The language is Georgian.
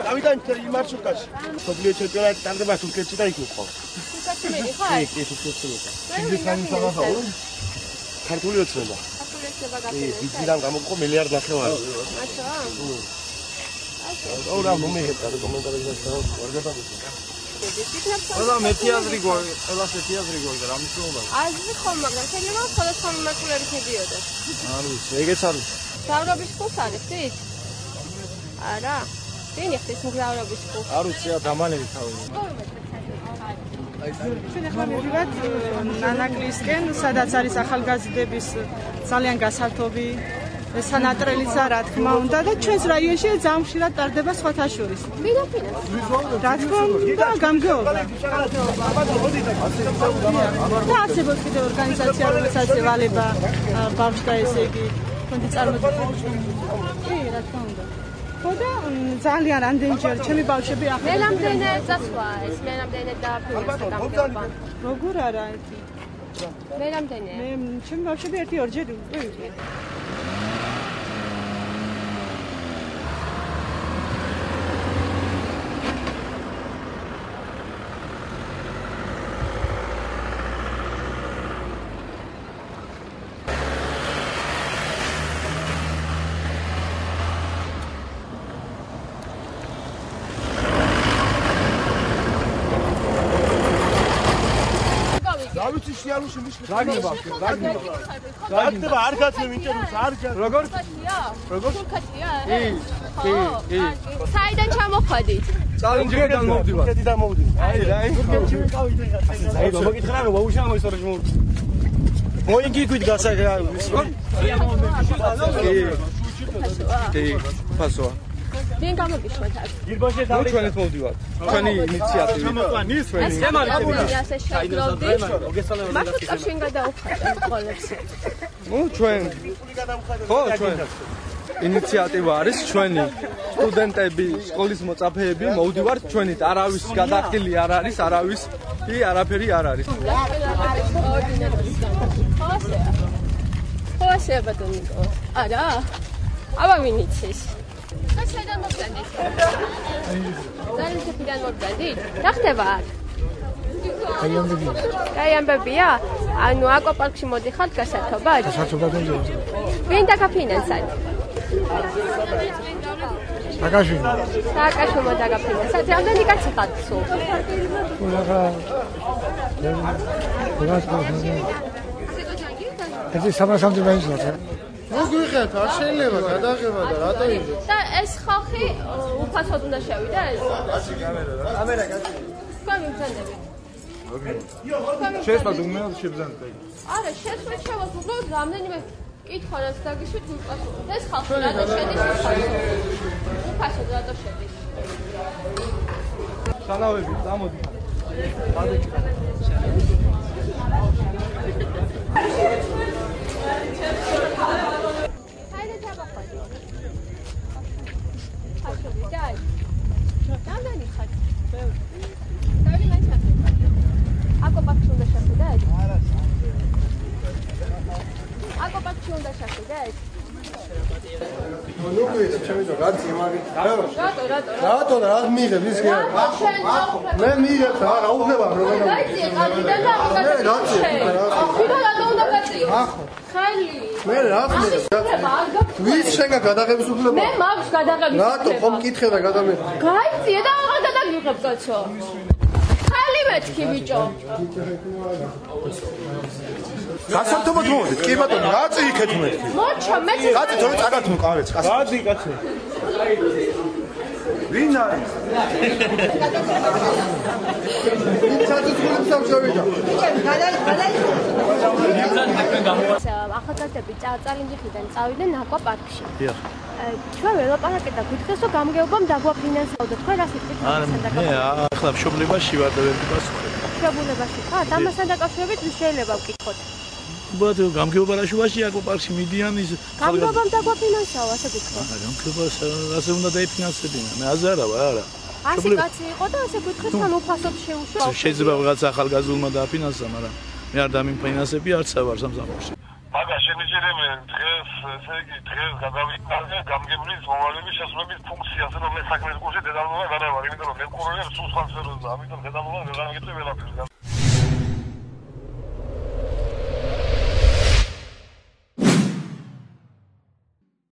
დავიდან იმარშრუტაში. სოფლიო ჩემპიონატი ტარდება თურქეთში და იქ ვიყავ. თურქეთში მიდიხარ? კი, თურქეთში ვიყავ. ინგლისური სამახაო. ქართული ოცნება. ქართული ოცნება გაკეთე. ვიზიდან გამოგყო მილიარდ ნახევარი. აჩა? რა მომეღება კომენტარებში და ვარგადაგებია. ყველა მეტი აზრი გვაქვს, ყველა მეტი აზრი გვაქვს, რა მნიშვნელობა? აზრი ხომ, მაგრამ შეიძლება სხვადასხვა მიმართულებით მიდიოდეს. არ ვიცი, ეგეც არის. მგზავრობის ფულს არ იხდით? არა. ვინ იხდის მგზავრობის ფულს? არ ვიცი, დამალები თავი. ჩვენ ახლა მივიდეთ ნანაკლისკენ, სადაც არის ახალგაზრდების ძალიან გასართობი სანატრელიც რა თქმა უნდა და ჩვენს რაიონში ძალიან ხშირად ტარდება სხვათა შორის. ვინაფინას? რა თქმა უნდა, გამგეობა. და არსებობს კიდევ ორგანიზაცია, რომელსაც ევალება ბავშვთა ესე იგი ფონდი წარმოდგენილი. კი, რა თქმა უნდა. ხოდა ძალიან რამდენჯერ ჩემი ბავშვები ახლა მე რამდენი წასვლა ეს მე რამდენი დააფინანსა გამგეობა. როგორ არა ერთი. მე რამდენი? მე ჩემი ბავშვები ერთი-ორჯერ ვიყავი. დავიცი შეალუში მიშლი. რაგნება. რაგნება არ გაცემ ინტერვიუს, არ გაცემ. როგორ? როგორ? თურქეთია? კი. საიდან ჩამოხვედით? წალინჯერიდან მოვდივარ. თურქეთიდან მოვდივარ. აი რა. თურქეთში ვიყავით. აი მოგითხრა რა ვაუშავ ისე რომ მოიგიგვით გასაგრა ის რომ კი, ფასოა. ვინ გამოგიშვათ აქ? გირბაში დავით ჩვენით მოვდივართ. ჩვენი ინიციატივით. ჩამოყვანის ეს ასე შეძლოვდი. მართლა შენ გადაუხადე ყოლებს. ნუ ჩვენ ხო ჩვენ ინიციატივა არის ჩვენი სტუდენტები, სკოლის მოწაფეები მოვდივართ ჩვენით. არავის გადახდილი არ არის, არავის კი არაფერი არ არის. ხო ასე ბატონო. არა? აბა ვინ იცის? და შედა მოგდანდით. ძალიან მოგდანდით. რა ხდება აქ? კაი ამბებია? ანუ აკვაპარკში მოდიხართ გასართობად? გასართობად მოდიხართ. ვინ დაგაფინანსად? სააკაშვილმა დაგაფინანსად. რამდენი კაცი ხართ სულ? ეს სამასამდე მაინცდათ. მოგვიხეთ, არ შეიძლება გადაღება და რატო იდე? და ეს ხალხი უფასოდ უნდა შევიდეს? კამერა კაცი. თქვენ მიბრძანდებით? შეესწავლ უმეოდ შებრძანდა. არა, შეცვლით შევასრულოთ რამდენიმე კითხვა რაც დაგიშვით უპასუხოთ. ეს ხალხი რატო შედის? უფასოდ რატო შედის? სალავები, წამოდი. რატო რა მიიღებ ის კი მე მიიღებ რა უხდება რომ მე რა ვის შეგა გადაღების უფლება მე მაქვს გადაღების უფლება რატო ხომ მკითხე და გადამე გაიწიე და აღარ გადაგიღებ კაცო ხალი მეთქი ბიჭო გასართობად მოვიდეთ კი ბატონო რა წიქეთ მეთქი მოჩა მე კაცი თორე წაგათ მყავეთ გადი კაცი ვინ არის ახალგაზრდები წალინჯიხიდან წავიდნენ აკვაპარკში. ჩვენ ველოპარაკეთ და გვითხეს რომ გამგეობამ დაგვაფინანსებოდა. თქვენ რა სიტყვით ამასთან მე ახლა მშობლებაში ვარ და ვერ გასწრებ. მშობლებაში ხარ? ამასთან დაკავშირებით ვის შეიძლება ვკითხოთ? ბატონო გამგეობა რა შუაში აკვაპარკში მიდიან ის გამგეობამ დაგვაფინანსაო ასე გითხოთ. გამგეობა ასე უნდა დაიფინანსებინა. მე აზარა ვარ არა. ასე კაცი იყო და ასე გითხეთ თან უფასოდ შეუშვა. შეიძლება რაღაც ახალგაზრდულმა დააფინანსა, მაგრამ მე არ დამიფინანსები არც ვარ სამსახურში. მაგა შემიძლია დღეს ესე იგი დღეს გადავიკარგე გამგებლის მოვალეობის შესრულების ფუნქციას რომ მე საქმის კურსი დედალობა გადავარ იმიტომ რომ მე მკურნალობ სულ სხვა სფეროზე ამიტომ დედალობა ვერ გამიგწევ ყველაფერს